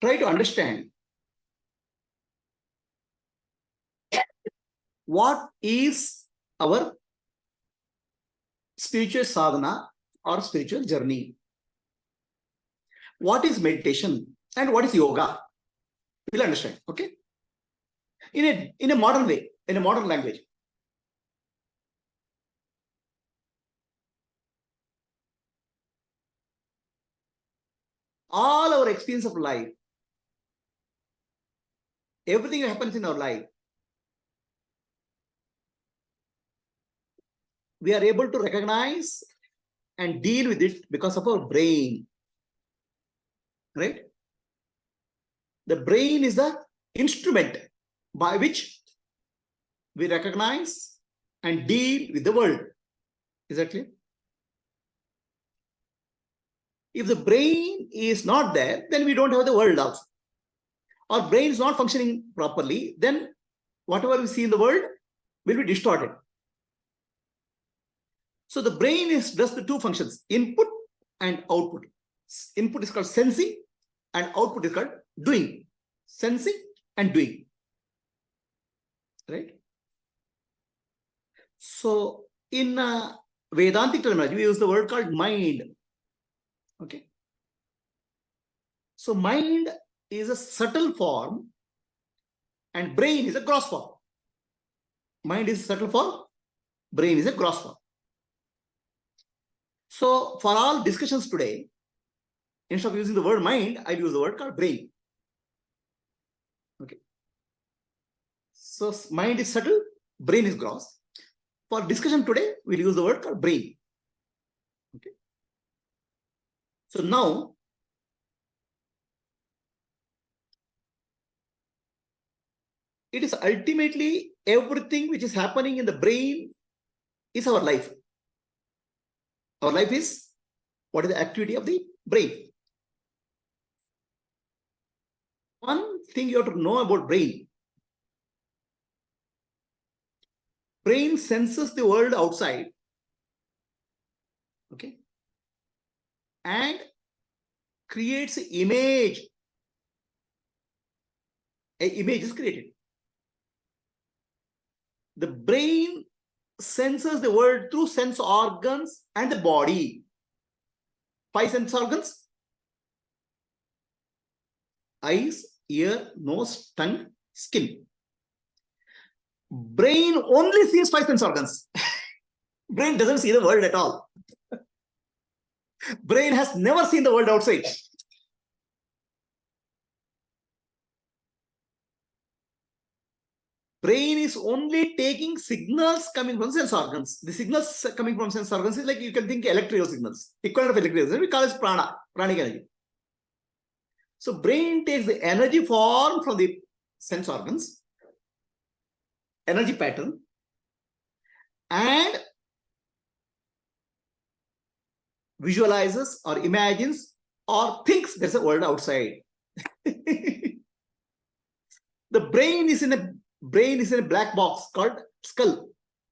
try to understand what is our spiritual sadhana or spiritual journey. What is meditation and what is yoga? We'll understand, okay? In a modern way, in a modern language. All our experience of life, everything that happens in our life, we are able to recognize and deal with it because of our brain, right? The brain is the instrument by which we recognize and deal with the world. Is that clear? If the brain is not there, then we don't have the world also. Our brain is not functioning properly, then whatever we see in the world will be distorted. So the brain does the two functions, input and output. Input is called sensing and output is called doing. Sensing and doing. Right? So in Vedantic terminology, we use the word called mind. Okay. So mind is a subtle form and brain is a gross form. Mind is a subtle form, brain is a gross form. So for all discussions today, instead of using the word mind, I use the word called brain. Okay. So mind is subtle, brain is gross. For discussion today, we'll use the word called brain. Okay. So now, it is ultimately everything which is happening in the brain is our life. Our life is what is the activity of the brain. One thing you have to know about brain. Brain senses the world outside, okay, and creates an image. An image is created. The brain senses the world through sense organs and the body. 5 sense organs: eyes, ear, nose, tongue, skin. Brain only sees 5 sense organs. Brain doesn't see the world at all. Brain has never seen the world outside. Brain is only taking signals coming from sense organs. The signals coming from sense organs is like, you can think electrical signals, equivalent of electrical signals. We call it prana, pranic energy. So brain takes the energy form from the sense organs, energy pattern, and visualizes or imagines or thinks there's a world outside. The brain is in a black box called skull.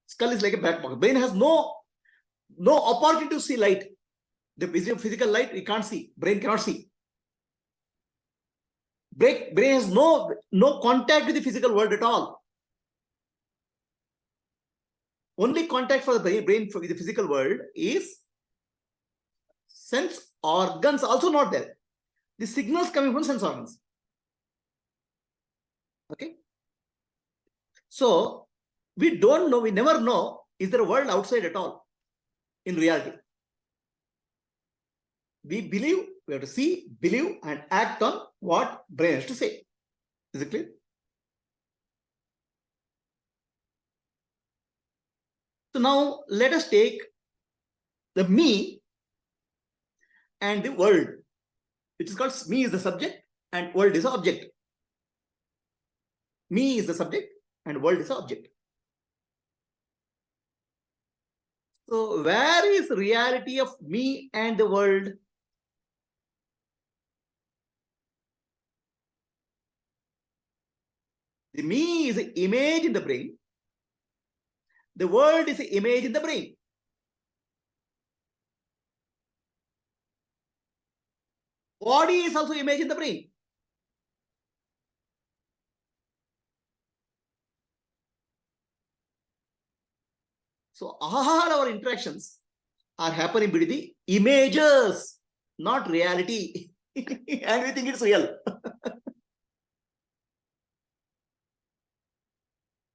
Skull is like a black box. Brain has no opportunity to see light. The physical light we can't see. Brain cannot see. Brain has no contact with the physical world at all. Only contact for the brain with the physical world is sense organs, also not there. The signals coming from sense organs. Okay. So we don't know, we never know, is there a world outside at all in reality? We believe, we have to see, believe, and act on what brain has to say. Is it clear? So now let us take the me and the world, which is called me is the subject and world is the object. Me is the subject and world is the object. So where is reality of me and the world? The me is an image in the brain. The world is an image in the brain. Body is also image in the brain. So all our interactions are happening between the images, not reality. And we think it's real.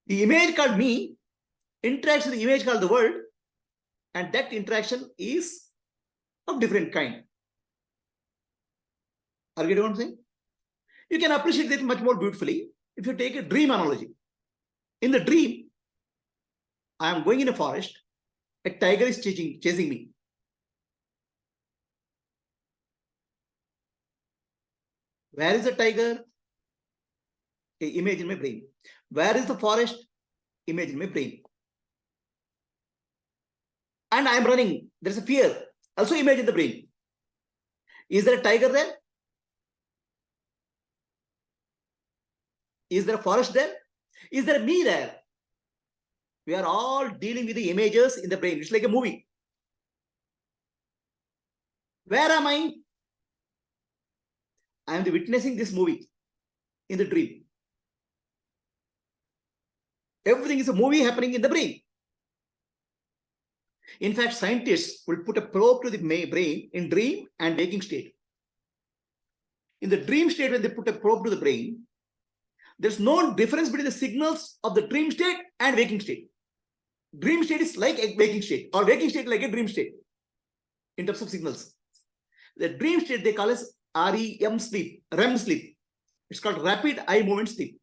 The image called me interacts with the image called the world, and that interaction is of different kind. Are you getting what I'm saying? You can appreciate this much more beautifully if you take a dream analogy. In the dream, I am going in a forest, a tiger is chasing me. Where is the tiger? A image in my brain. Where is the forest? Image in my brain. And I am running. There is a fear. Also image in the brain. Is there a tiger there? Is there a forest there? Is there a me there? We are all dealing with the images in the brain. It's like a movie. Where am I? I am witnessing this movie in the dream. Everything is a movie happening in the brain. In fact, scientists will put a probe to the brain in dream and waking state. In the dream state, when they put a probe to the brain, there's no difference between the signals of the dream state and waking state. Dream state is like a waking state, or waking state like a dream state in terms of signals. The dream state they call as REM sleep, REM sleep. It's called rapid eye movement sleep.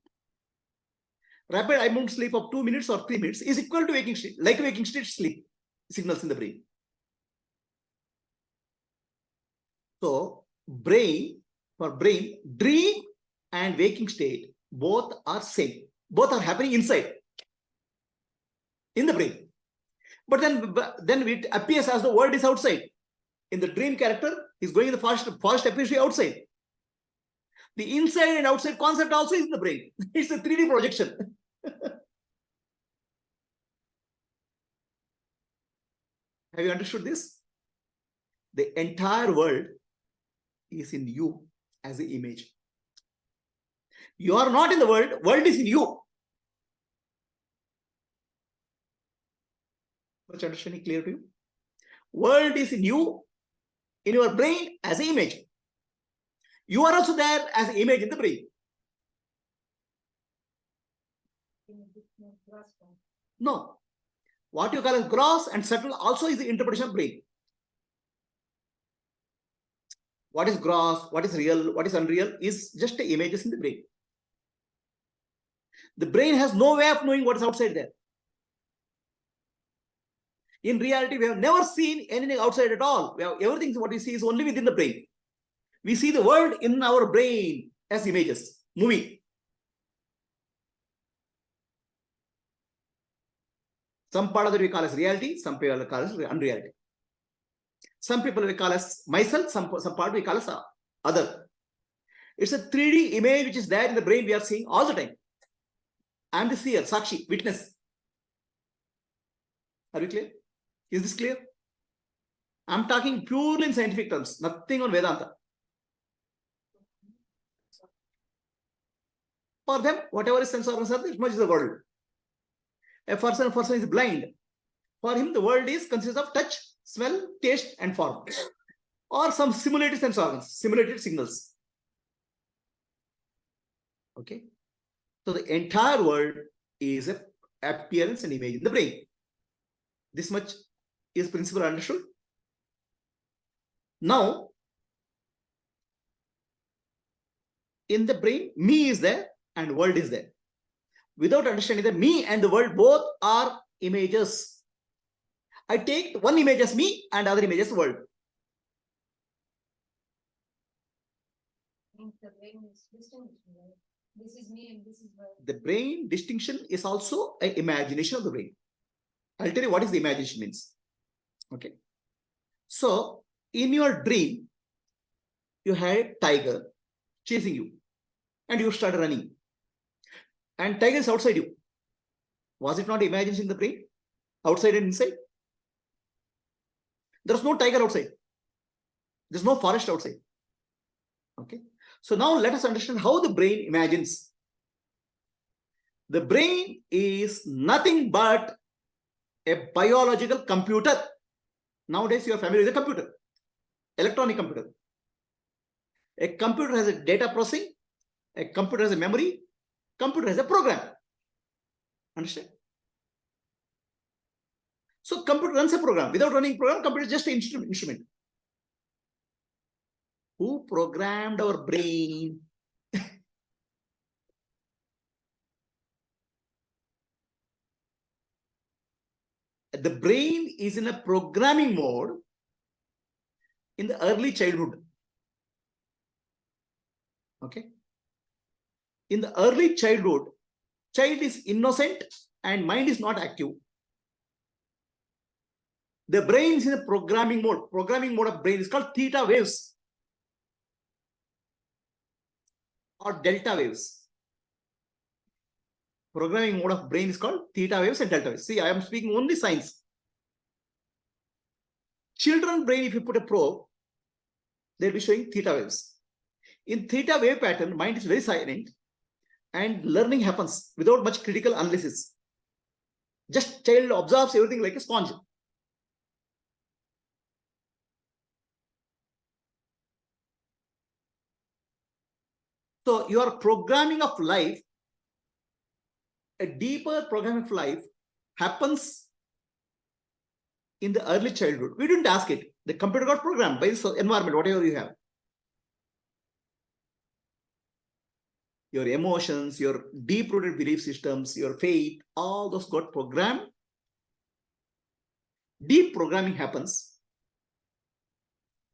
Rapid eye movement sleep of 2 minutes or 3 minutes is equal to waking state, like waking state sleep signals in the brain. So for brain, dream and waking state both are same. Both are happening inside, in the brain. But then it appears as the world is outside. In the dream, character is going in the forest appears to be outside. The inside and outside concept also is in the brain. It's a 3D projection. Have you understood this? The entire world is in you as an image. You are not in the world, world is in you. Much understanding clear to you? World is in you, in your brain as an image. You are also there as an image in the brain. No. What you call as gross and subtle also is the interpretation of brain. What is gross, what is real, what is unreal is just the images in the brain. The brain has no way of knowing what is outside there. In reality, we have never seen anything outside at all. We have everything what we see is only within the brain. We see the world in our brain as images, movie. Some part of it we call as reality, some people call as unreality. Some people we call as myself, some part we call as other. It's a 3D image which is there in the brain we are seeing all the time. I am the seer, Sakshi, witness. Are we clear? Is this clear? I'm talking purely in scientific terms, nothing on Vedanta. For them, whatever is sense organs are, that much is the world. A person is blind. For him, the world consists of touch, smell, taste, and form. Or some simulated sense organs, simulated signals. Okay. So the entire world is an appearance and image in the brain. This much is principle understood. Now, in the brain, me is there and world is there. Without understanding that me and the world both are images. I take one image as me and other image as world. The brain is distinction, right? This is me and this is world. The brain distinction is also an imagination of the brain. I'll tell you what is the imagination means. Okay. So, in your dream, you had a tiger chasing you and you started running. And tiger is outside you. Was it not imagination in the brain? Outside and inside? There's no tiger outside. There's no forest outside. Okay. So now let us understand how the brain imagines. The brain is nothing but a biological computer. Nowadays, you are familiar with a computer, electronic computer. A computer has a data processing, a computer has a memory, computer has a program. Understand? So computer runs a program. Without running program, computer is just an instrument. Who programmed our brain? The brain is in a programming mode in the early childhood. Okay. In the early childhood, child is innocent and mind is not active. The brain is in a programming mode. Programming mode of brain is called theta waves or delta waves. Programming mode of brain is called theta waves and delta waves. See, I am speaking only science. Children brain, if you put a probe, they'll be showing theta waves. In theta wave pattern, mind is very silent and learning happens without much critical analysis. Just child observes everything like a sponge. So your programming of life, a deeper programming of life happens in the early childhood. We didn't ask it. The computer got programmed by the environment, whatever you have. Your emotions, your deep-rooted belief systems, your faith, all those got programmed. Deep programming happens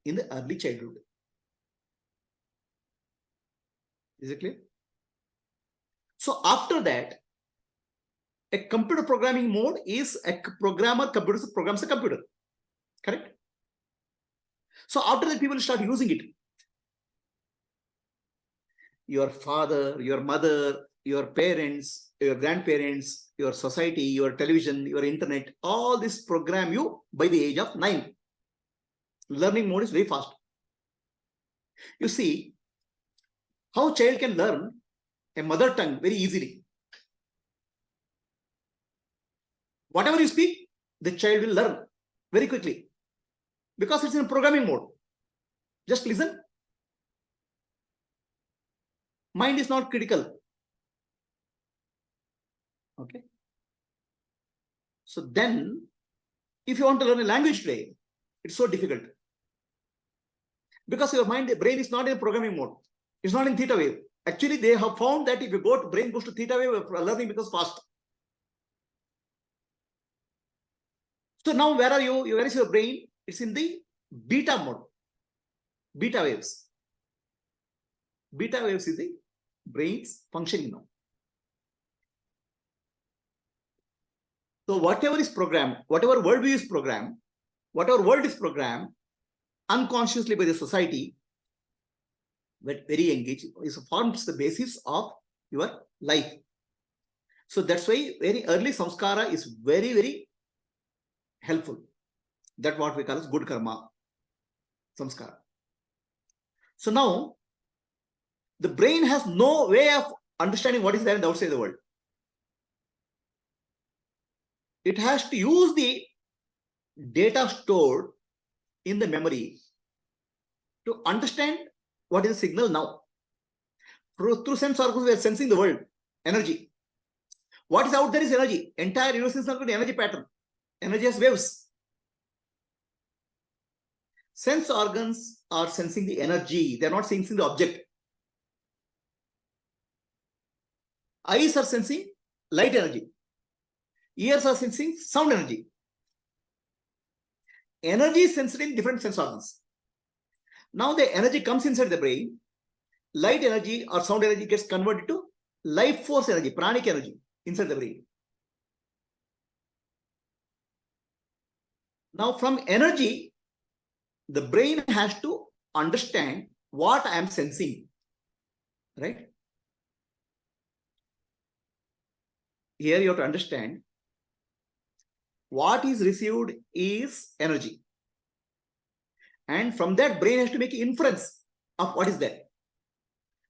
in the early childhood. Is it clear? So after that, a computer programming mode is a programmer programs a computer. Correct? So after that, people start using it. Your father, your mother, your parents, your grandparents, your society, your television, your internet, all this program you by the age of 9. Learning mode is very fast. You see how child can learn a mother tongue very easily. Whatever you speak, the child will learn very quickly because it's in programming mode. Just listen. Mind is not critical. Okay. So then, if you want to learn a language today, it's so difficult because your brain is not in programming mode. It's not in theta wave. Actually, they have found that if you go to brain goes to theta wave, learning becomes fast. So now where are you? Where is your brain? It's in the beta mode. Beta waves. Beta waves is the brain's functioning now. So whatever is programmed, whatever worldview is programmed, whatever world is programmed unconsciously by the society, but very engaged, is forms the basis of your life. So that's why very early samskara is very, very helpful. That's what we call as good karma, samskara. So now, the brain has no way of understanding what is there in the outside the world. It has to use the data stored in the memory to understand what is the signal now. Through sense organs, we are sensing the world, energy. What is out there is energy. Entire universe is not an energy pattern. Energy has waves. Sense organs are sensing the energy. They are not sensing the object. Eyes are sensing light energy. Ears are sensing sound energy. Energy is sensed in different sense organs. Now the energy comes inside the brain. Light energy or sound energy gets converted to life force energy, pranic energy inside the brain. Now from energy, the brain has to understand what I am sensing, right? Here you have to understand what is received is energy. And from that, brain has to make inference of what is there.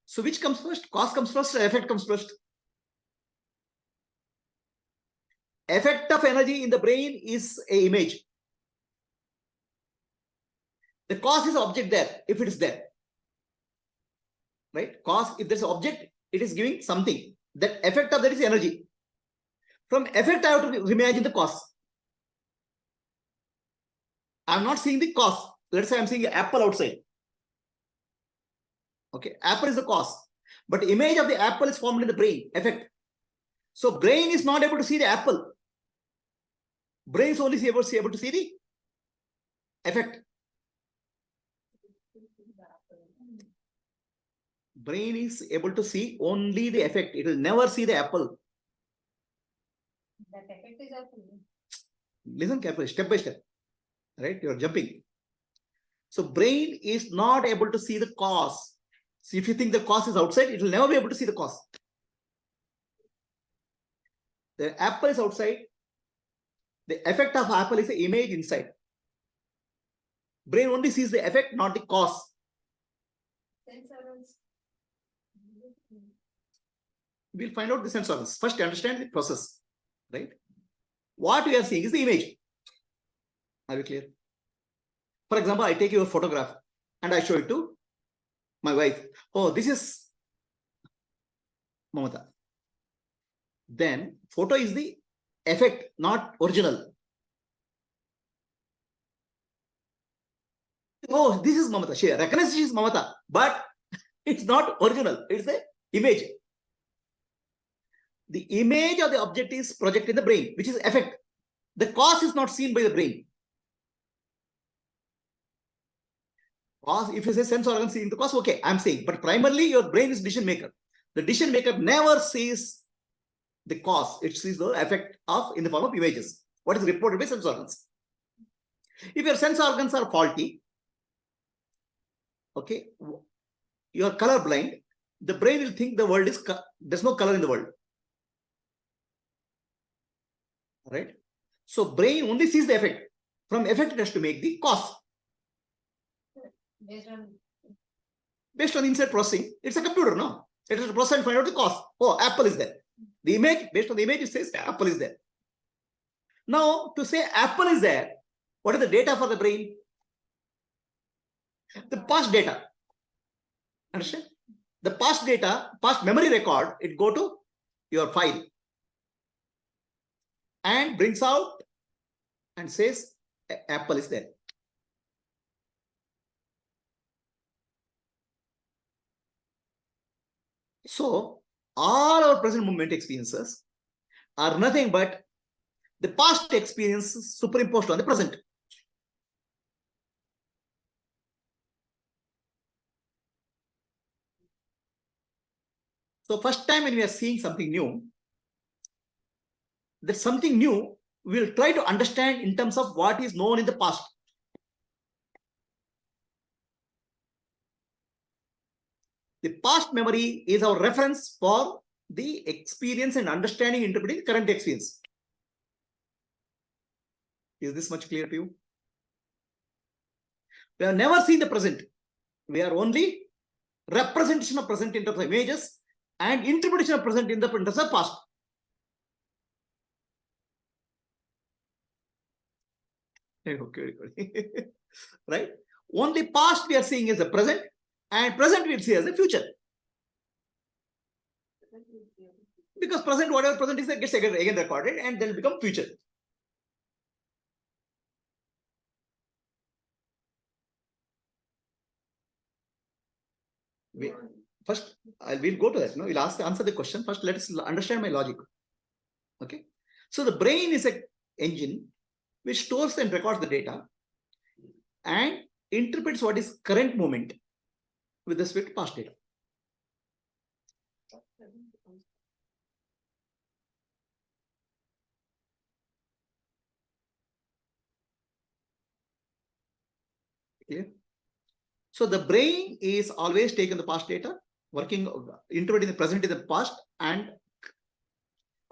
So which comes first? Cause comes first or effect comes first? Effect of energy in the brain is an image. The cause is object there, if it is there. Right? Cause, if there's an object, it is giving something. That effect of that is energy. From effect, I have to reimagine the cause. I'm not seeing the cause. Let's say I'm seeing an apple outside. Okay, apple is the cause. But image of the apple is formed in the brain, effect. So brain is not able to see the apple. Brain is only able to see the effect. Brain is able to see only the effect. It will never see the apple. That effect is apple. Listen carefully, step by step. Right? You're jumping. So brain is not able to see the cause. So if you think the cause is outside, it will never be able to see the cause. The apple is outside. The effect of apple is the image inside. Brain only sees the effect, not the cause. Sense organs. We'll find out the sense organs. First, understand the process. Right? What we are seeing is the image. Are we clear? For example, I take your photograph and I show it to my wife. Oh, this is Mamata. Then photo is the effect, not original. Oh, this is Mamata. She recognizes she is Mamata, but it's not original. It's the image. The image of the object is projected in the brain, which is effect. The cause is not seen by the brain. Cause, if you say sense organ seeing the cause, okay, I'm saying, but primarily your brain is decision maker. The decision maker never sees the cause, it sees the effect of in the form of images. What is reported by sense organs? If your sense organs are faulty, okay, you are color blind, the brain will think the world is, there's no color in the world. Right? So brain only sees the effect. From effect, it has to make the cause. Based on inside processing, it's a computer, no? It has to process and find out the cause. Oh, apple is there. The image, based on the image, it says apple is there. Now, to say apple is there, what is the data for the brain? The past data. Understand? The past data, past memory record, it go to your file and brings out and says apple is there. So all our present moment experiences are nothing but the past experiences superimposed on the present. So first time when we are seeing something new, that something new we will try to understand in terms of what is known in the past. The past memory is our reference for the experience and understanding, interpreting the current experience. Is this much clear to you? We have never seen the present. We are only representation of present in terms of images and interpretation of present in the terms of past. Okay. Right? Only past we are seeing as the present, and present we will see as the future. Because present, whatever present is, gets again recorded and then become future. First, we'll go to that. No, we'll answer the question. First, let us understand my logic. Okay. So the brain is an engine which stores and records the data and interprets what is current moment with respect to past data. Clear? So the brain is always taking the past data, working, interpreting the present in the past, and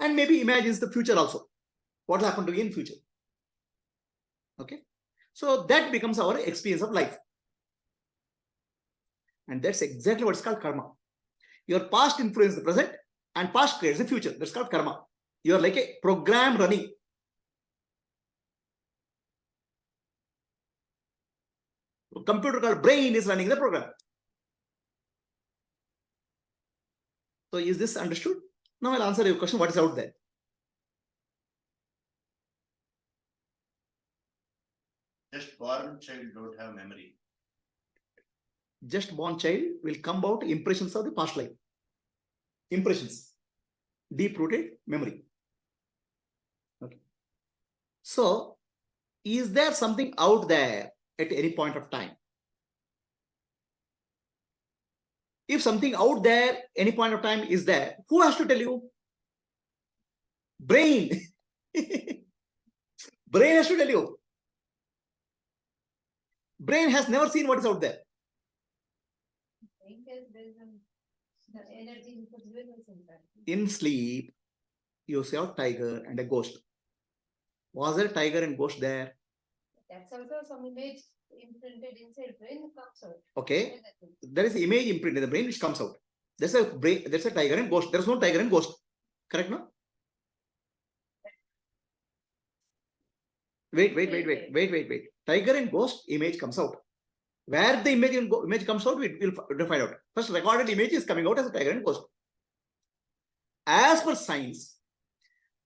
maybe imagines the future also. What will happen to you in future? Okay. So that becomes our experience of life. And that's exactly what's called karma. Your past influences the present and past creates the future. That's called karma. You are like a program running. A computer called brain is running the program. So is this understood? Now I'll answer your question. What is out there? Just born child don't have memory. Just born child will come out impressions of the past life. Impressions. Deep-rooted memory. Okay. So, is there something out there at any point of time? If something out there, any point of time is there, who has to tell you? Brain. Brain has to tell you. Brain has never seen what is out there. The energy In sleep, you saw a tiger and a ghost. Was there a tiger and ghost there? That's also some image imprinted inside brain comes out. Okay. There is image imprinted in the brain which comes out. There's a brain, there's a tiger and ghost. There's no tiger and ghost. Correct, no? Wait. Tiger and ghost image comes out. Where the image comes out, we'll find out. First, recorded image is coming out as a tiger and ghost. As per science,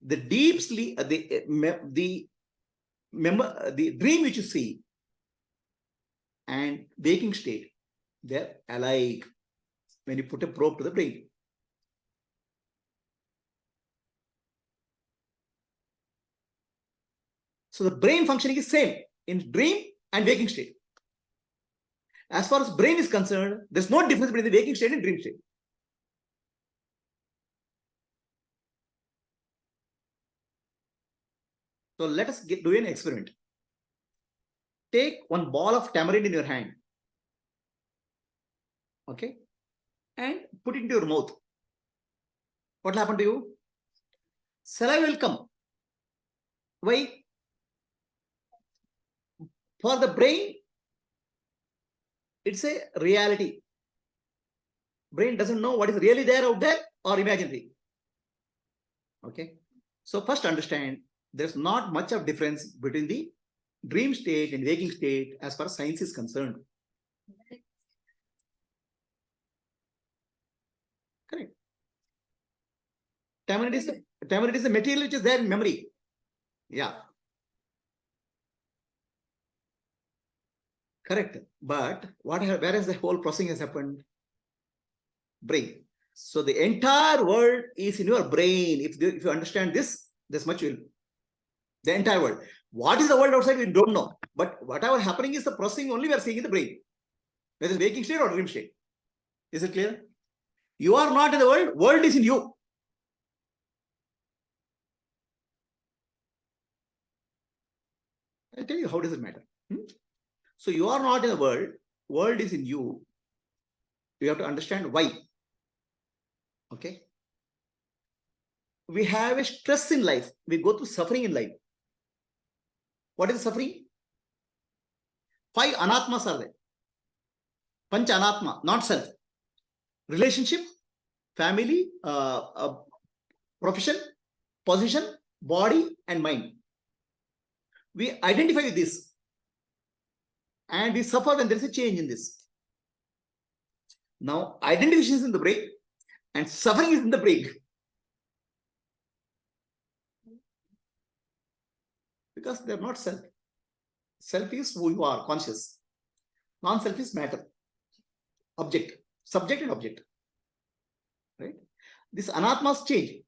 the deep sleep, the dream which you see and waking state, they're alike when you put a probe to the brain. So the brain functioning is same in dream and waking state. As far as brain is concerned, there's no difference between the waking state and dream state. So let us do an experiment. Take one ball of tamarind in your hand. Okay. And put it into your mouth. What will happen to you? Saliva will come. Why? For the brain, it's a reality. Brain doesn't know what is really there out there or imaginary. Okay. So first understand, there's not much of difference between the dream state and waking state as far as science is concerned. Correct. Tamarind is the material which is there in memory. Yeah. Correct. But where has the whole processing has happened? Brain. So the entire world is in your brain. If you understand this much will. The entire world. What is the world outside? We don't know. But whatever happening is the processing only we are seeing in the brain. Whether it's waking state or dream state. Is it clear? You are not in the world. World is in you. I'll tell you how does it matter. So you are not in the world. World is in you. You have to understand why. Okay. We have a stress in life. We go through suffering in life. What is suffering? 5 anatmas are there. Pancha anatma, not self. Relationship, family, profession, position, body, and mind. We identify with this. And we suffer when there is a change in this. Now, identification is in the brain and suffering is in the brain. Because they are not self. Self is who you are, conscious. Non-self is matter, object, subject and object. Right? This anatmas change,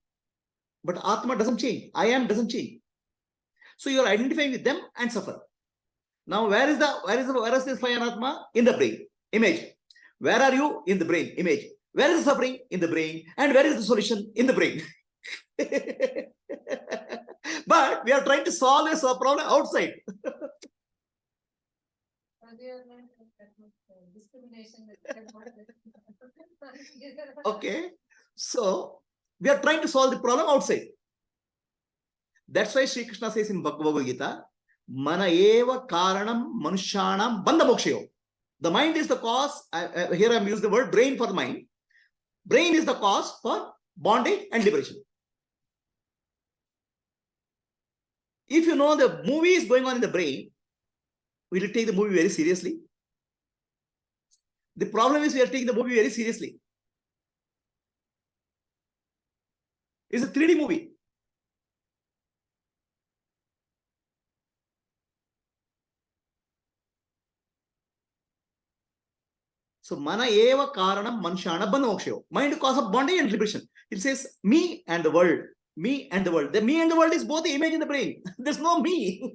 but Atma doesn't change. I am doesn't change. So you are identifying with them and suffer. Now, where is this 5 anatma? In the brain, image. Where are you? In the brain, image. Where is the suffering? In the brain. And where is the solution? In the brain. But we are trying to solve this problem outside. Okay. So we are trying to solve the problem outside. That's why Sri Krishna says in Bhagavad Gita, Mana eva karanam manushyanam bandha mokshayo. The mind is the cause. Here I am using the word brain for the mind. Brain is the cause for bondage and liberation. If you know the movie is going on in the brain, we will take the movie very seriously. The problem is we are taking the movie very seriously. It's a 3D movie. So mana eva karanam manshana bandhamokshayo. Mind cause of bonding and liberation. It says me and the world. Me and the world. The me and the world is both the image in the brain. There's no me.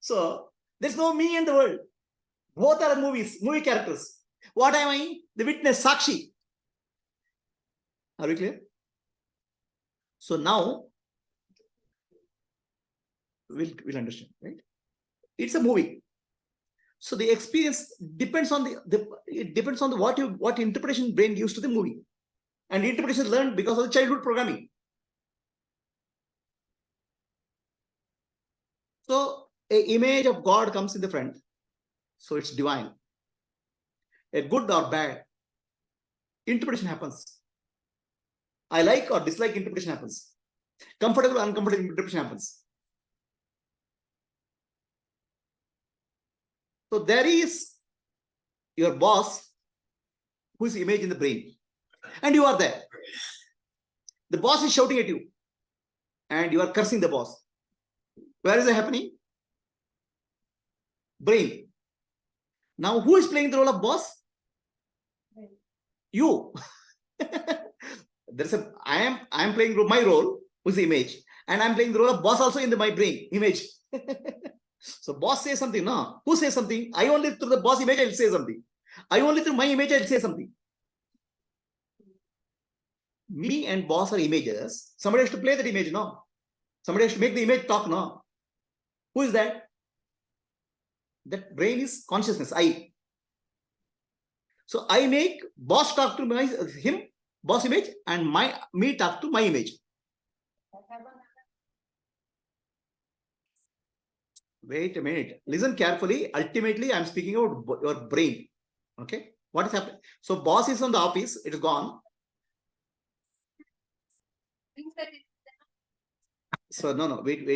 So there's no me and the world. Both are movies, movie characters. What am I? The witness, Sakshi. Are we clear? So now we'll understand, right? It's a movie. So the experience depends on what interpretation brain gives to the movie. And the interpretation is learned because of the childhood programming. So an image of God comes in the front. So it's divine. A good or bad interpretation happens. I like or dislike interpretation happens. Comfortable or uncomfortable interpretation happens. So there is your boss who is image in the brain. And you are there. The boss is shouting at you. And you are cursing the boss. Where is it happening? Brain. Now who is playing the role of boss? You. I am playing my role, who is the image. And I'm playing the role of boss also in my brain, image. So boss says something, no. Who says something? I only through the boss image, I'll say something. I only through my image, I'll say something. Me and boss are images. Somebody has to play that image, no? Somebody has to make the image talk, no? Who is that? That brain is consciousness, I. So I make boss talk to him, boss image, and me talk to my image. Wait a minute. Listen carefully. Ultimately, I'm speaking about your brain. Okay? What is happening? So boss is on the office. It is gone. So no. Wait.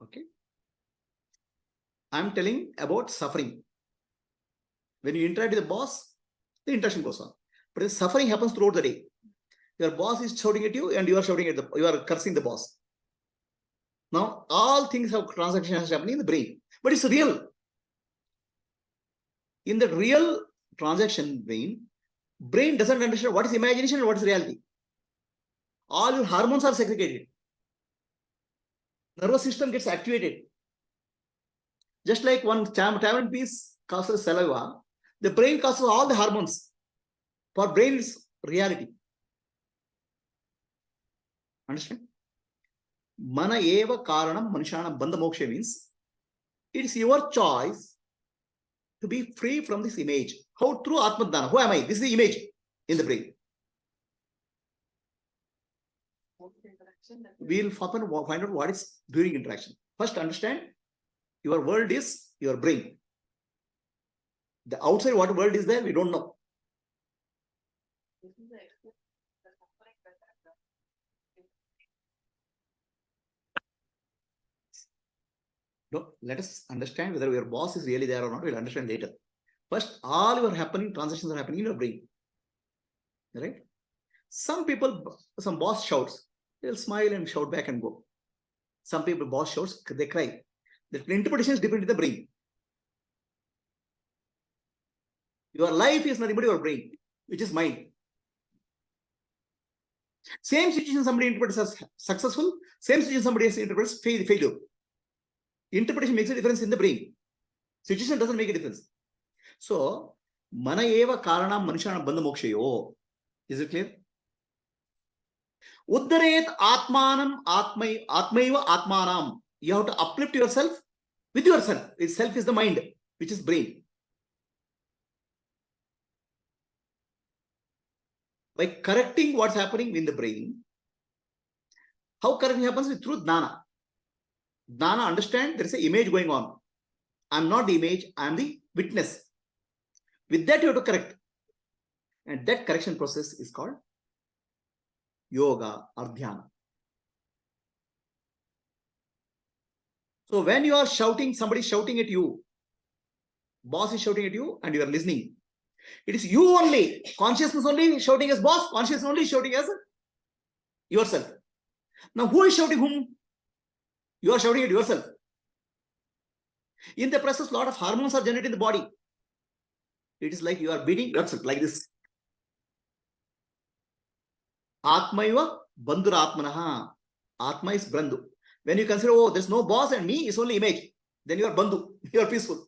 Okay. I'm telling about suffering. When you interact with the boss, the interaction goes on. But the suffering happens throughout the day. Your boss is shouting at you and you are shouting at you are cursing the boss. Now, all things have transactions happening in the brain, but it's real. In the real transaction brain doesn't understand what is imagination and what is reality. All your hormones are segregated. Nervous system gets activated. Just like one tamarind piece causes saliva, the brain causes all the hormones. For brain is reality. Understand? Mana eva karanam manushanam bandha moksha means it's your choice to be free from this image. How? Through Atma Dhyana. Who am I? This is the image in the brain. We'll find out what is during interaction. First, understand your world is your brain. The outside, what world is there, we don't know. No, let us understand whether your boss is really there or not. We'll understand later. First, all your transactions are happening in your brain. Right? Some boss shouts, they'll smile and shout back and go. Some people, boss shouts, they cry. The interpretation is different in the brain. Your life is nothing but your brain, which is mind. Same situation somebody interprets as successful, same situation somebody else interprets failure. Interpretation makes a difference in the brain. Situation doesn't make a difference. So, mana eva karanam manushanam bandha mokshayo. Is it clear? Uddaret atmanam atmaiva atmanam. You have to uplift yourself with yourself. Self is the mind, which is brain. By correcting what's happening in the brain, how correcting happens? Through Dhyana. Dhyana, understand there is an image going on. I'm not the image, I'm the witness. With that, you have to correct. And that correction process is called yoga, or dhyana. So when you are shouting, somebody is shouting at you, boss is shouting at you, and you are listening. It is you only, consciousness only shouting as boss, consciousness only shouting as yourself. Now who is shouting whom? You are shouting at yourself. In the process, a lot of hormones are generated in the body. It is like you are beating yourself like this. Atma iva bandhuratmanaha. Atma is bandhu. When you consider, oh, there's no boss and me, it's only image, then you are bandhu, you are peaceful.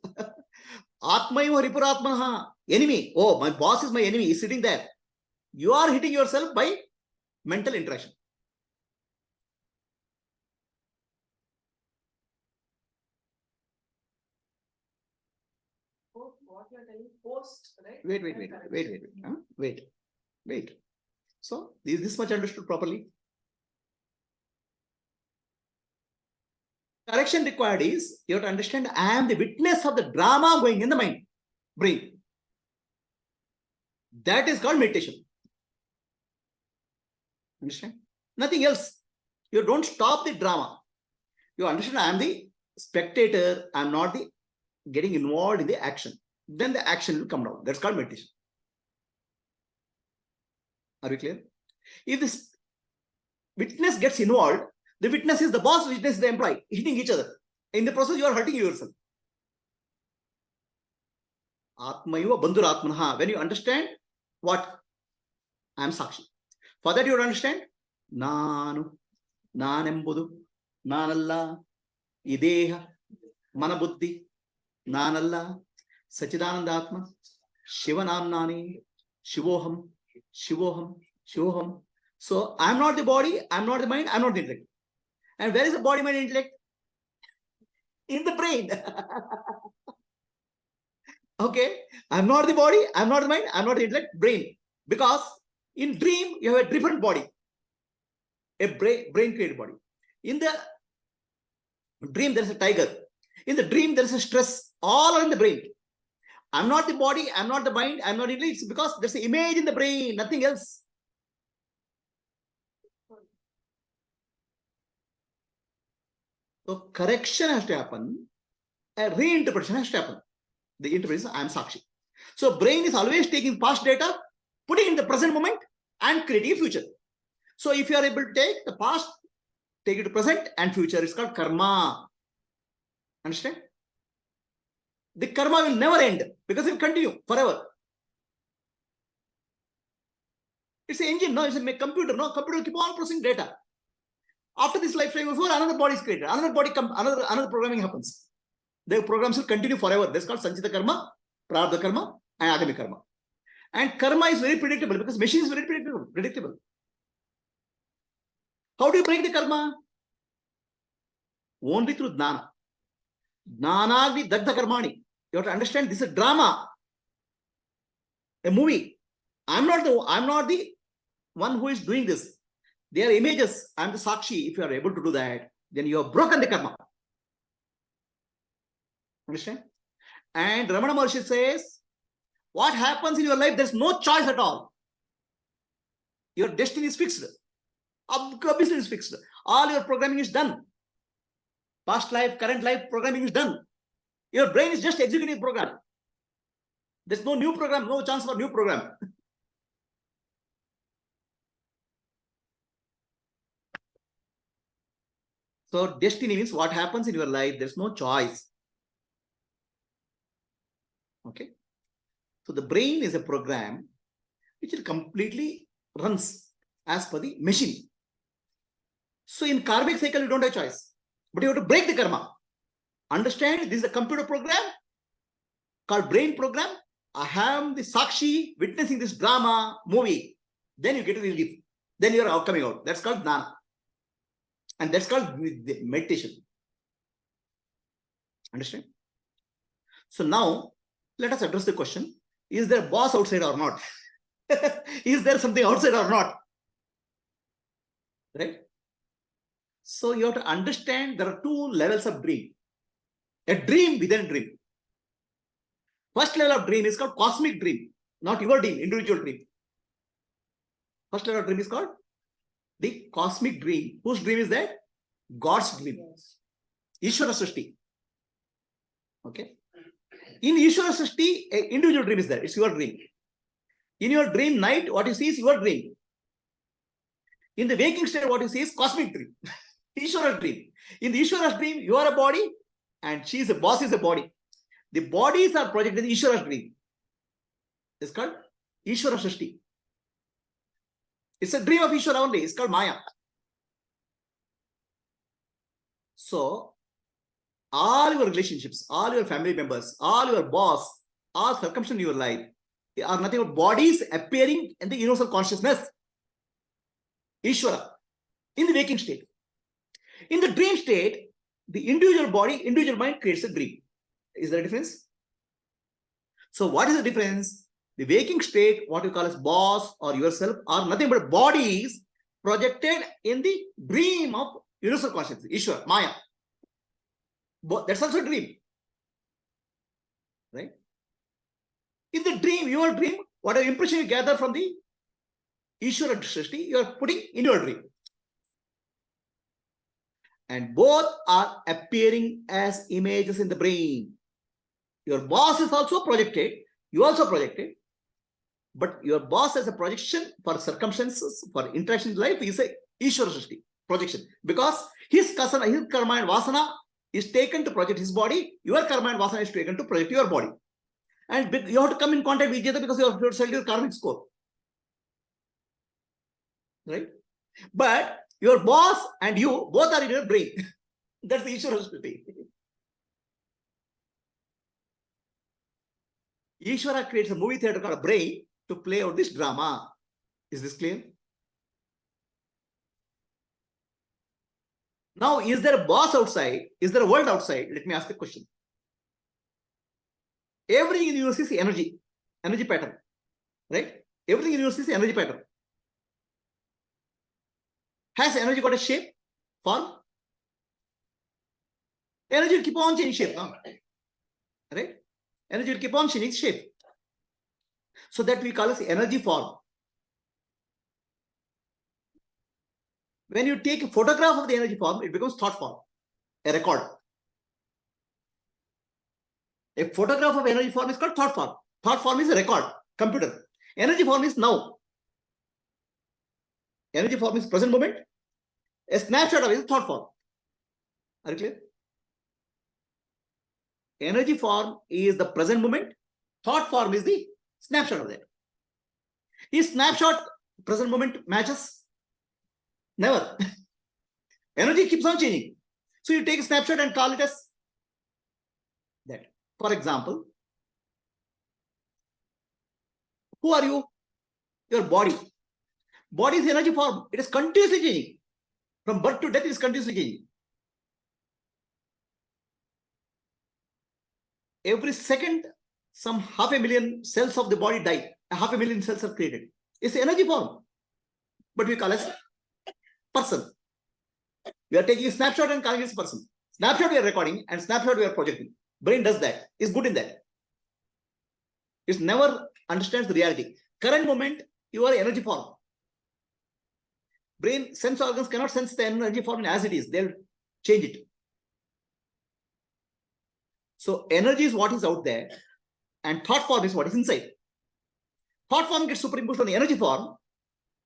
Atma iva ripuratmanaha. Enemy. Oh, my boss is my enemy, he's sitting there. You are hitting yourself by mental interaction. What you are telling, post, right? Wait. So, is this much understood properly? Correction required is, you have to understand, I am the witness of the drama going in the mind, brain. That is called meditation. Understand? Nothing else. You don't stop the drama. You understand, I am the spectator, I am not the getting involved in the action. Then the action will come down. That's called meditation. Are we clear? If this witness gets involved, the witness is the boss, witness is the employee, hitting each other. In the process, you are hurting yourself. Atmaiva bandhuratmanaha. When you understand what? I am Sakshi. For that, you will understand Nanu, Nanembudu, Nanalla, Ideha, Manabuddhi, Nanalla, Sachidanandatma, Shivanamnani, Shivoham, Shivoham, Shivoham. So I am not the body, I am not the mind, I am not the intellect. And where is the body, mind, intellect? In the brain. Okay, I am not the body, I am not the mind, I am not the intellect, brain. Because in dream, you have a different body, a brain created body. In the dream, there is a tiger. In the dream, there is a stress, all are in the brain. I'm not the body, I'm not the mind, I'm not the intellect. It's because there's an image in the brain, nothing else. So correction has to happen, a reinterpretation has to happen. The interpretation, I am Sakshi. So brain is always taking past data, putting in the present moment and creating a future. So if you are able to take the past, take it to present and future, it's called karma. Understand? The karma will never end because it will continue forever. It's an engine, no, it's a computer, no, computer will keep on processing data. After this lifetime is over, another body is created, another body comes, another programming happens. The programs will continue forever. That's called Sanchita karma, Prarabdha karma, and Agami karma. And karma is very predictable because machine is very predictable. How do you break the karma? Only through jnana. Jnanagni dagdha karmani. You have to understand this is a drama, a movie. I'm not the one who is doing this. They are images. I'm the Sakshi. If you are able to do that, then you have broken the karma. Understand? And Ramana Maharshi says, what happens in your life, there's no choice at all. Your destiny is fixed. Obviously is fixed. All your programming is done. Past life, current life programming is done. Your brain is just executing the program. There's no new program, no chance for new program. So destiny means what happens in your life, there's no choice. Okay. So the brain is a program which it completely runs as per the machine. So in karmic cycle, you don't have choice, but you have to break the karma. Understand, this is a computer program called brain program. I am the Sakshi witnessing this drama movie. Then you get to relief. Then you are coming out. That's called Jnana. And that's called meditation. Understand? So now, let us address the question. Is there a boss outside or not? Is there something outside or not? Right? So you have to understand there are two levels of dream. A dream within a dream. First level of dream is called cosmic dream, not your dream, individual dream. First level of dream is called The cosmic dream. Whose dream is that? God's dream. Yes. Ishvara Srishti. Okay. In Ishvara Srishti, an individual dream is there. It's your dream. In your dream night, what you see is your dream. In the waking state, what you see is cosmic dream. Ishvara dream. In the Ishvara's dream, you are a body and she is a boss is a body. The bodies are projected in Ishvara's dream. It's called Ishvara Srishti. It's a dream of Ishvara only. It's called Maya. So, all your relationships, all your family members, all your boss, all circumstances in your life are nothing but bodies appearing in the universal consciousness. Ishvara. In the waking state. In the dream state, the individual body, individual mind creates a dream. Is there a difference? So what is the difference? The waking state, what you call as boss or yourself, are nothing but bodies projected in the dream of universal consciousness, Ishvara, Maya. That's also a dream. Right? In the dream, your dream, whatever impression you gather from the Ishvara Srishti, you are putting in your dream. And both are appearing as images in the brain. Your boss is also projected, you also projected, but your boss as a projection for circumstances, for interaction in life is a Ishvara Srishti, projection. Because his karma and vasana is taken to project his body, your karma and vasana is taken to project your body. And you have to come in contact with each other because you have to sell your karmic score. Right? But your boss and you both are in your brain. That's the Ishvara Srishti. Ishvara creates a movie theater called a brain to play out this drama. Is this clear? Now, is there a boss outside? Is there a world outside? Let me ask the question. Everything in the universe is energy pattern, right? Everything in the universe is energy pattern. Has energy got a shape, form? Energy will keep on changing shape, right? Energy will keep on changing shape. So that we call it energy form. When you take a photograph of the energy form, it becomes thought form, a record. A photograph of energy form is called thought form. Thought form is a record, computer. Energy form is now. Energy form is present moment. A snapshot of it is thought form. Are you clear? Energy form is the present moment. Thought form is the snapshot of that. Is snapshot present moment matches? Never. Energy keeps on changing. So you take a snapshot and call it as that. For example, who are you? Your body. Body is energy form. It is continuously changing. From birth to death, it is continuously changing. Every second, some 500,000 cells of the body die. 500,000 cells are created. It's energy form. But we call it person. We are taking a snapshot and calling it person. Snapshot we are recording and snapshot we are projecting. Brain does that. It's good in that. It never understands the reality. Current moment, you are energy form. Brain sense organs cannot sense the energy form as it is. They'll change it. So energy is what is out there and thought form is what is inside. Thought form gets superimposed on the energy form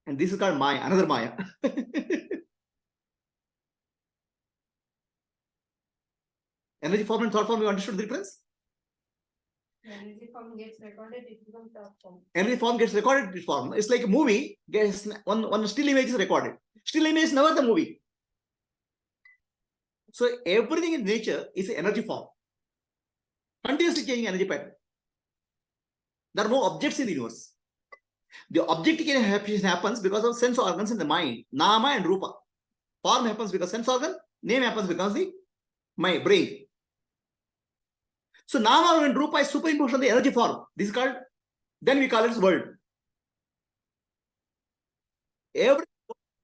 and this is called Maya, another Maya. Energy form and thought form, you understood the difference? Energy form gets recorded, it becomes thought form. Energy form gets recorded in form. It's like a movie, gets one still image is recorded. Still image is never the movie. So everything in nature is an energy form. Continuously changing energy pattern. There are no objects in the universe. The objectification happens because of sense organs in the mind, nama and rupa. Form happens because sense organ, name happens because the my brain. So nama and rupa is superimposed on the energy form. This is called, then we call it world. Every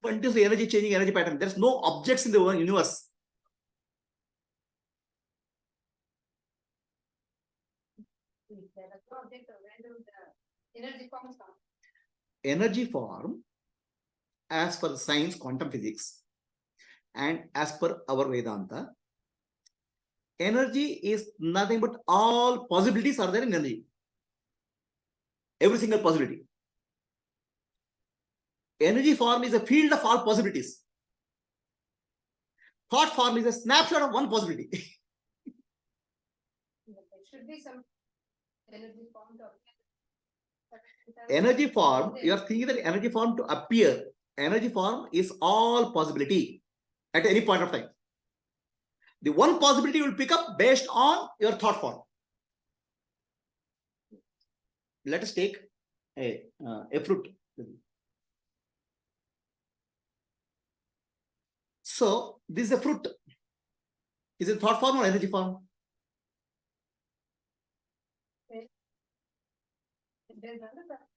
continuously energy changing energy pattern. There's no objects in the universe. There are no objects, where do the energy forms come? Energy form as per science, quantum physics, and as per our Vedanta, energy is nothing but all possibilities are there in energy. Every single possibility. Energy form is a field of all possibilities. Thought form is a snapshot of one possibility. There should be some energy form to Energy form, you are thinking that energy form to appear. Energy form is all possibility at any point of time. The one possibility will pick up based on your thought form. Let us take a fruit. So this is a fruit. Is it thought form or energy form?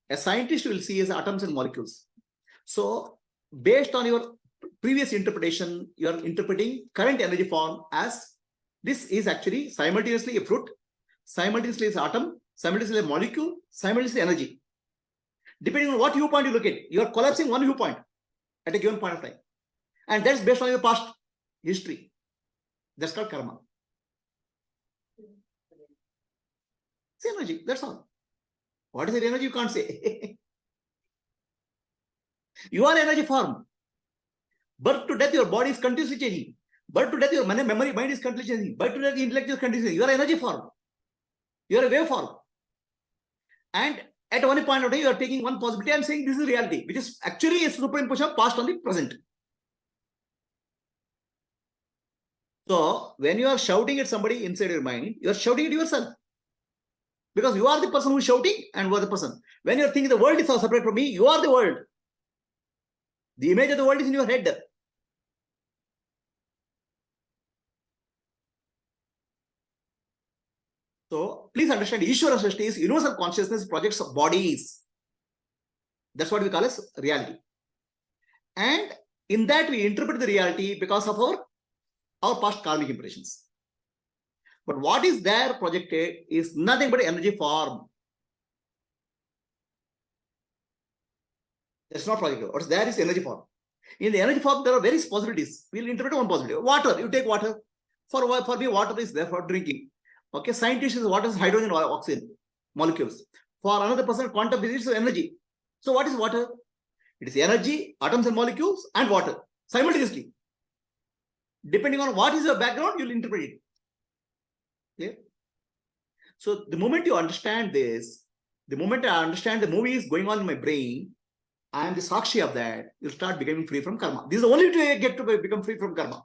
A scientist will see as atoms and molecules. So based on your previous interpretation, you are interpreting current energy form as this is actually simultaneously a fruit, simultaneously is atom, simultaneously a molecule, simultaneously energy. Depending on what viewpoint you look at, you are collapsing one viewpoint at a given point of time. And that's based on your past history. That's called karma. It's energy, that's all. What is the energy? You can't say. You are energy form. Birth to death, your body is continuously changing. Birth to death, your memory, mind is continuously changing. Birth to death, the intellect is continuously changing. You are energy form. You are a wave form. And at one point of time, you are taking one possibility and saying this is reality, which is actually a superimposition of past on the present. So when you are shouting at somebody inside your mind, you are shouting at yourself. Because you are the person who is shouting and you are the person. When you are thinking the world is all separate from me, you are the world. The image of the world is in your head. So please understand, Ishvara Srishti is universal consciousness projects of bodies. That's what we call as reality. And in that we interpret the reality because of our past karmic impressions. But what is there projected is nothing but energy form. That's not projected. What is there is energy form. In the energy form, there are various possibilities. We'll interpret one possibility. Water, you take water. For me, water is there for drinking. Okay, scientists is water is hydrogen or oxygen molecules. For another person, quantum physics is energy. So what is water? It is energy, atoms and molecules, and water simultaneously. Depending on what is your background, you'll interpret it. Yeah. So the moment you understand this, the moment I understand the movie is going on in my brain, I am the sakshi of that, you'll start becoming free from karma. This is the only way to get to become free from karma.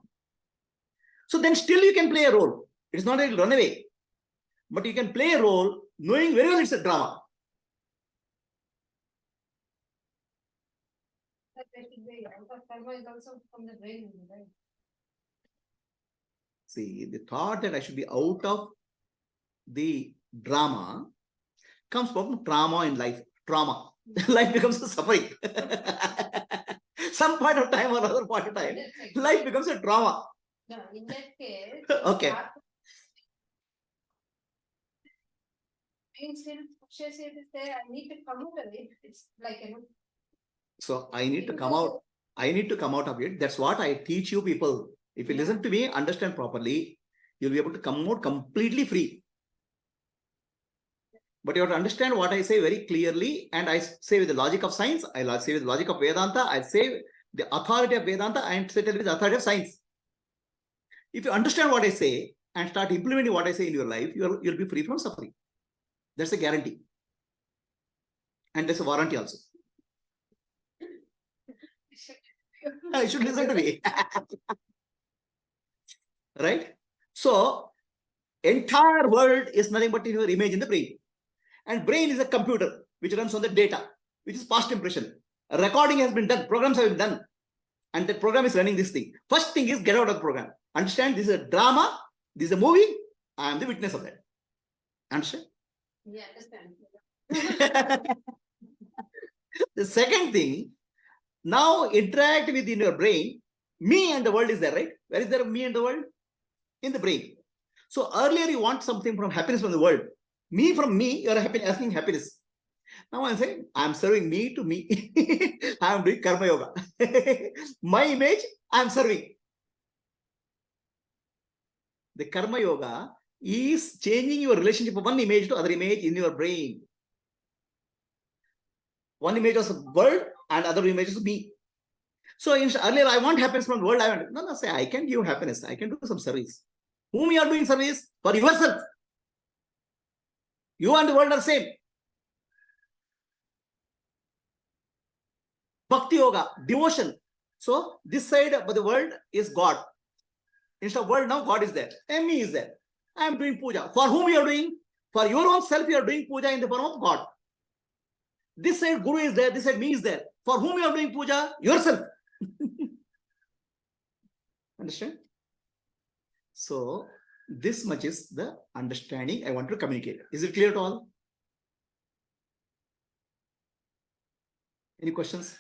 So then still you can play a role. It's not that you'll run away, but you can play a role knowing very well it's a drama. Karma is also from the brain, right? See, the thought that I should be out of the drama comes from trauma in life. Trauma. Life becomes a suffering. Some point of time or other point of time, life becomes a trauma. No, in that case, Okay. Brain still pushes you to say, I need to come out of it. It's like, So I need to come out. I need to come out of it. That's what I teach you people. If you listen to me, understand properly, you'll be able to come out completely free. But you have to understand what I say very clearly, and I say with the logic of science, I say with the logic of Vedanta, I say the authority of Vedanta, and say with the authority of science. If you understand what I say and start implementing what I say in your life, you'll be free from suffering. That's a guarantee. And there's a warranty also. You should listen to me. Right? So, entire world is nothing but your image in the brain. And brain is a computer which runs on the data, which is past impression. A recording has been done, programs have been done. And the program is running this thing. First thing is get out of the program. Understand this is a drama, this is a movie. I am the witness of that. Understand? Yeah, understand. The second thing, now interact within your brain. Me and the world is there, right? Where is there me and the world? In the brain. So earlier you want something from happiness from the world. Me from me, you are asking happiness. Now I'm saying, I'm serving me to me. I'm doing karma yoga. My image, I'm serving. The karma yoga is changing your relationship of one image to other image in your brain. One image was the world and other image is me. So earlier I want happiness from the world. I want no, say I can give happiness. I can do some service. Whom you are doing service? For yourself. You and the world are same. Bhakti yoga, devotion. So this side of the world is God. Instead of world, now God is there. And me is there. I am doing puja. For whom you are doing? For your own self, you are doing puja in the form of God. This side Guru is there. This side me is there. For whom you are doing puja? Yourself. Understand? So this much is the understanding I want to communicate. Is it clear to all? Any questions?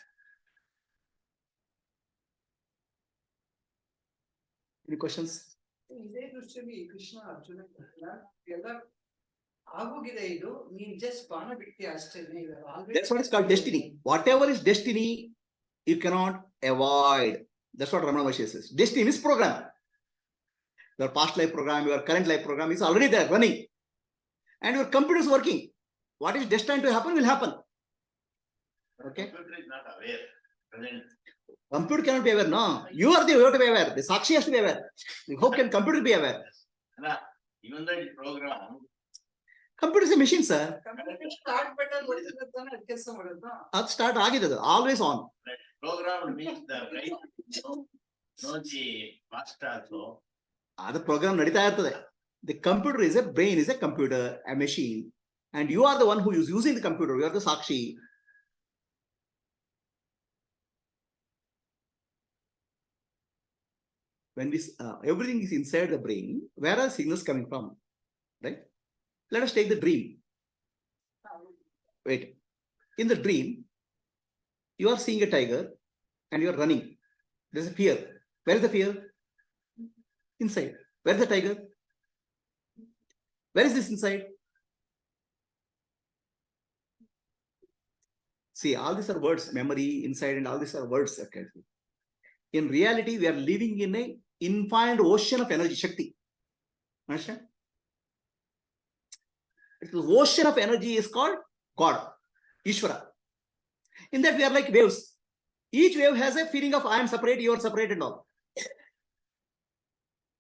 Any questions? ಇದೇ ದೃಷ್ಟಿಯಲ್ಲಿ ಕೃಷ್ಣ ಅರ್ಜುನ ಎಲ್ಲ ಆಗೋಗಿದೆ ಇದು ನೀನ್ just ಬಾಣ ಬಿಡ್ತೀಯ ಅಷ್ಟೇ. That's what is called destiny. Whatever is destiny, you cannot avoid. That's what Ramana Maharshi says. Destiny is program. Your past life program, your current life program is already there running. And your computer is working. What is destined to happen will happen. Okay? Computer is not aware. Present. Computer cannot be aware. No. You are the you have to be aware. The Sakshi has to be aware. How can computer be aware? Even though it's program, Computer is a machine, sir. Start button ಹೊಡೆದಿರ್ತಾನೆ ಅದು ಕೆಲಸ ಮಾಡೋದು. That start agide, always on. program means the right know the past also. The program nadita irtade. The computer is a brain, is a computer, a machine, and you are the one who is using the computer. You are the Sakshi. When we everything is inside the brain, where are signals coming from? Right? Let us take the dream. Wait. In the dream, you are seeing a tiger and you are running. There is a fear. Where is the fear? Inside. Where is the tiger? Where is this inside? See, all these are words, memory, inside, and all these are words. Okay. In reality, we are living in an infinite ocean of energy, Shakti. Understand? The ocean of energy is called God, Ishvara. In that we are like waves. Each wave has a feeling of I am separate, you are separate and all.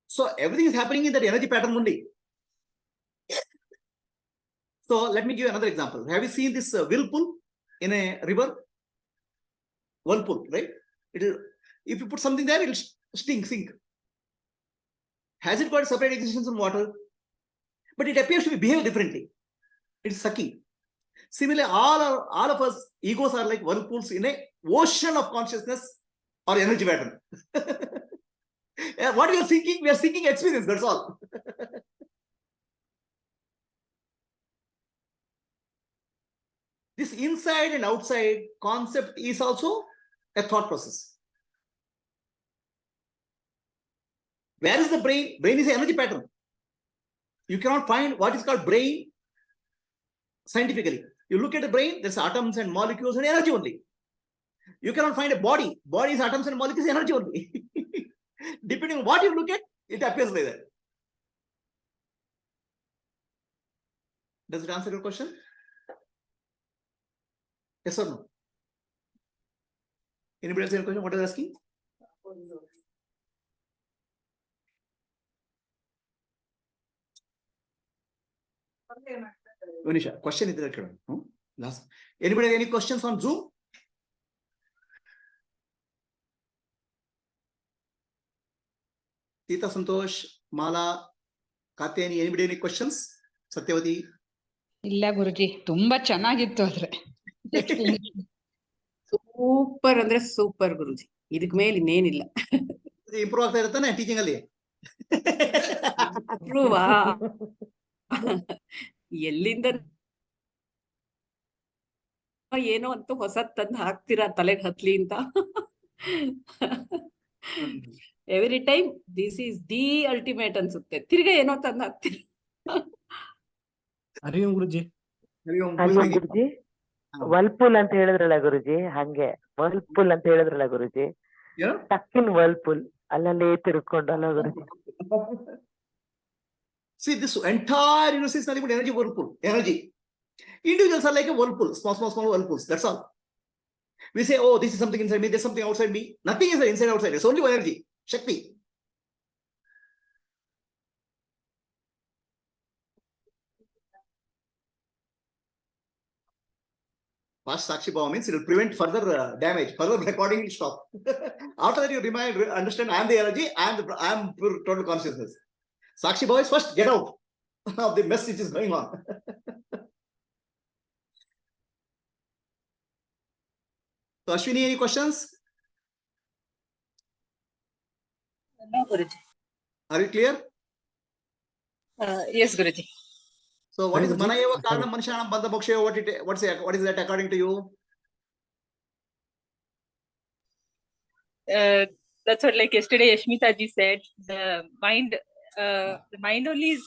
So everything is happening in that energy pattern only. So let me give you another example. Have you seen this whirlpool in a river? Whirlpool, right? It is, if you put something there, it will sink. Has it got separate existence in water? But it appears to be behave differently. It's sucking. Similarly, all of us, egos are like whirlpools in a ocean of consciousness or energy pattern. What we are seeking experience, that's all. This inside and outside concept is also a thought process. Where is the brain? Brain is an energy pattern. You cannot find what is called brain scientifically. You look at the brain, there's atoms and molecules and energy only. You cannot find a body. Body is atoms and molecules, energy only. Depending on what you look at, it appears like that. Does it answer your question? Yes or no? Anybody else have a question? What are you asking? Manisha, question is there. Last. Anybody have any questions on Zoom? Sita, Santosh, Mala, Katyani, anybody any questions? Satyavati? ಇಲ್ಲ ಗುರುಜಿ, ತುಂಬಾ ಚೆನ್ನಾಗಿತ್ತು ಆದ್ರೆ. Super ಅಂದ್ರೆ super ಗುರುಜಿ, ಇದಕ್ ಮೇಲೆ ಇನ್ನೇನಿಲ್ಲ. Improve ಆಗ್ತಾ ಇರುತ್ತಾನೆ ಟೀಚಿಂಗ್ ಅಲ್ಲಿ. ಇಂಪ್ರೂವಾ ಎಲ್ಲಿಂದ ಏನೋ ಅಂತೂ ಹೊಸದ್ ತಂದು ಹಾಕ್ತೀರಾ ತಲೆಗೆ ಹತ್ಲಿ ಅಂತ. Every time this is the ultimate ಅನ್ಸುತ್ತೆ, ತಿರ್ಗಾ ಏನೋ ತಂದು ಹಾಕ್ತೀರಾ. ಹರಿ ಓಂ ಗುರುಜಿ. ಹರಿ ಓಂ ಗುರುಜಿ. ವರ್ಲ್ಪೂಲ್ ಅಂತ ಹೇಳಿದ್ರಲ್ಲ ಗುರುಜಿ, ಹಂಗೆ ವರ್ಲ್ಪೂಲ್ ಅಂತ ಹೇಳಿದ್ರಲ್ಲ ಗುರುಜಿ, Yeah. ಟಕ್ಕಿನ್ ವರ್ಲ್ಪೂಲ್ ಅಲ್ಲಲ್ಲಿ ತಿರ್ಕೊಂಡಲ್ಲ ಗುರುಜಿ. See, this entire universe is nothing but energy whirlpool. Energy. Individuals are like a whirlpool, small whirlpools. That's all. We say, oh, this is something inside me, there's something outside me. Nothing is inside outside. It's only one energy, Shakti. Fast Sakshi Bhava means it will prevent further damage, further recording will stop. After that, you understand, I am the energy, I am pure total consciousness. Sakshi Bhava is first get out of the mess which is going on. So, Ashwini, any questions? No, Guruji. Are you clear? Yes, Guruji. So, what is Guruji? Manayeva Karanam Manishanam Bandha Moksha? What is that according to you? That's what, like yesterday, Ashmita ji said, the mind only is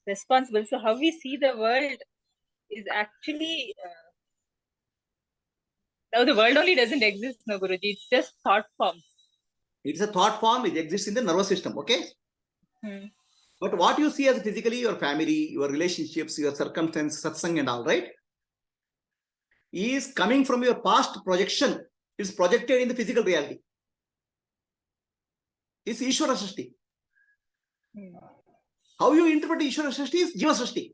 responsible. So how we see the world is actually now the world only doesn't exist, no Guruji. It's just thought form. It is a thought form, it exists in the nervous system, okay? But what you see as physically, your family, your relationships, your circumstance, satsang and all, right? Is coming from your past projection. It's projected in the physical reality. It's Ishvara Srishti. How you interpret Ishvara Srishti is Jiva Srishti.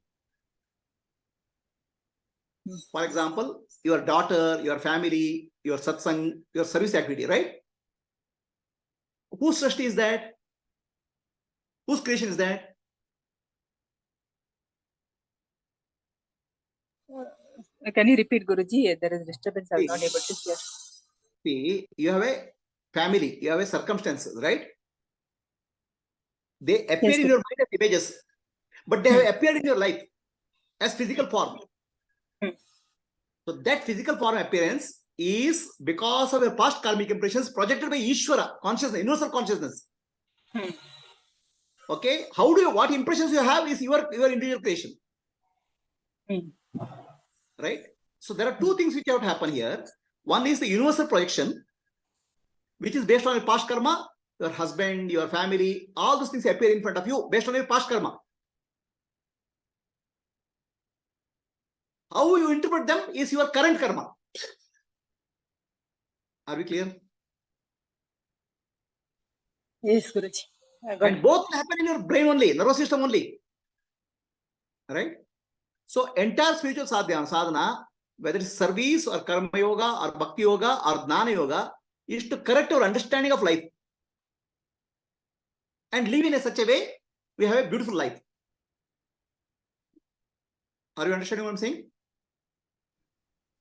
For example, your daughter, your family, your satsang, your service activity, right? Whose Srishti is that? Whose creation is that? Can you repeat, Guruji? There is disturbance. I'm not able to hear. See, you have a family, you have a circumstances, right? They appear in your mind as images, but they have appeared in your life as physical form. So that physical form appearance is because of your past karmic impressions projected by Ishvara, consciousness, universal consciousness. Okay, what impressions you have is your individual creation. Right? So there are two things which have to happen here. One is the universal projection, which is based on your past karma, your husband, your family, all those things appear in front of you based on your past karma. How you interpret them is your current karma. Are we clear? Yes, Guruji. And both happen in your brain only, nervous system only. Right? So entire spiritual sadhana, whether it's service or karma yoga or bhakti yoga or jnana yoga, is to correct our understanding of life and live in such a way we have a beautiful life. Are you understanding what I'm saying?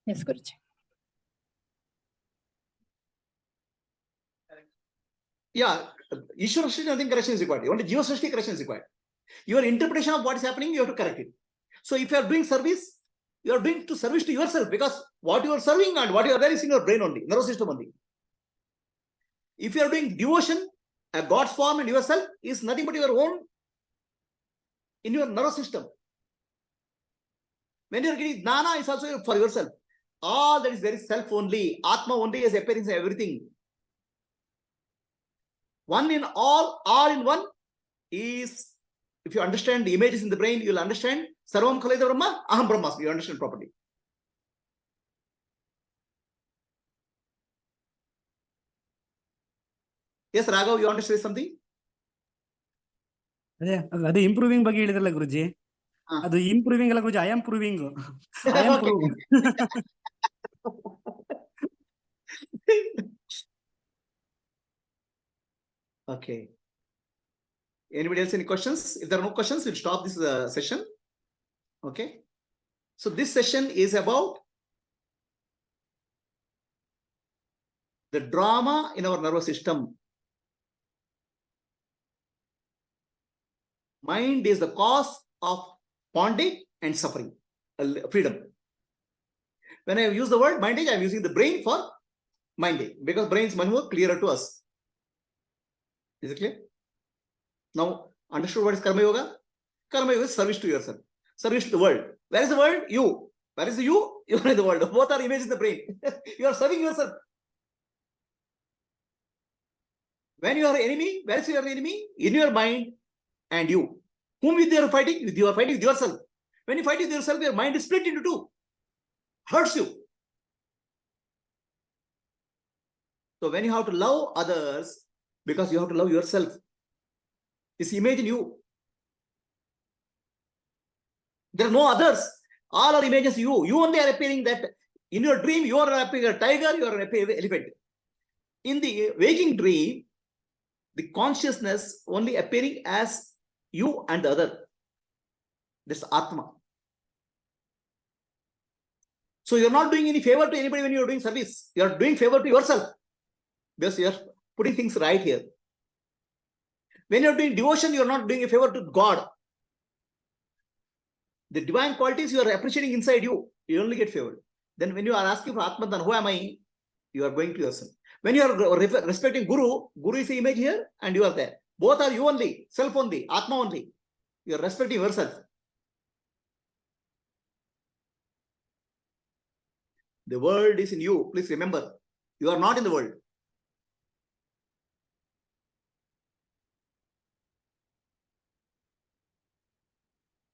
Yes, Guruji. Yeah, Ishvara Srishti, nothing correction is required. Only Jiva Srishti correction is required. Your interpretation of what is happening, you have to correct it. So if you are doing service, you are doing service to yourself, because what you are serving and what you are there is in your brain only, nervous system only. If you are doing devotion, a God's form and yourself is nothing but your own in your nervous system. When you are getting jnana, it's also for yourself. All that is very self only. Atma only is appearance in everything. One in all in one is, if you understand the images in the brain, you'll understand Sarvam Khaleda Brahma, Aham Brahmasmi. You understand properly. Yes, Raghav, you want to say something? ಅದೇ improving ಬಗ್ಗೆ ಹೇಳಿದ್ರಲ್ಲ ಗುರುಜಿ, ಅದು improving ಅಲ್ಲ Guruji, I am proving. I am prove. Okay. Anybody else any questions? If there are no questions, we'll stop this session. Okay. So this session is about the drama in our nervous system. Mind is the cause of bondage and suffering, freedom. When I use the word mindage, I am using the brain for mindage, because brain is much more clearer to us. Is it clear? Now, understood what is Karma Yoga? Karma Yoga is service to yourself, service to the world. Where is the world? You. Where is you? You are in the world. Both are images in the brain. You are serving yourself. When you are enemy, where is your enemy? In your mind and you. Whom with you are fighting? You are fighting with yourself. When you fight with yourself, your mind is split into two. Hurts you. So when you have to love others, because you have to love yourself, this image in you. There are no others. All are images you. You only are appearing that in your dream, you are appearing a tiger, you are appearing an elephant. In the waking dream, the consciousness only appearing as you and the other. That's Atma. So you're not doing any favor to anybody when you're doing service. You're doing favor to yourself. Because you're putting things right here. When you're doing devotion, you're not doing a favor to God. The divine qualities you are appreciating inside you, you only get favored. Then when you are asking for Atma, then who am I? You are going to yourself. When you are respecting Guru, Guru is the image here and you are there. Both are you only, self only, Atma only. You are respecting yourself. The world is in you. Please remember, you are not in the world.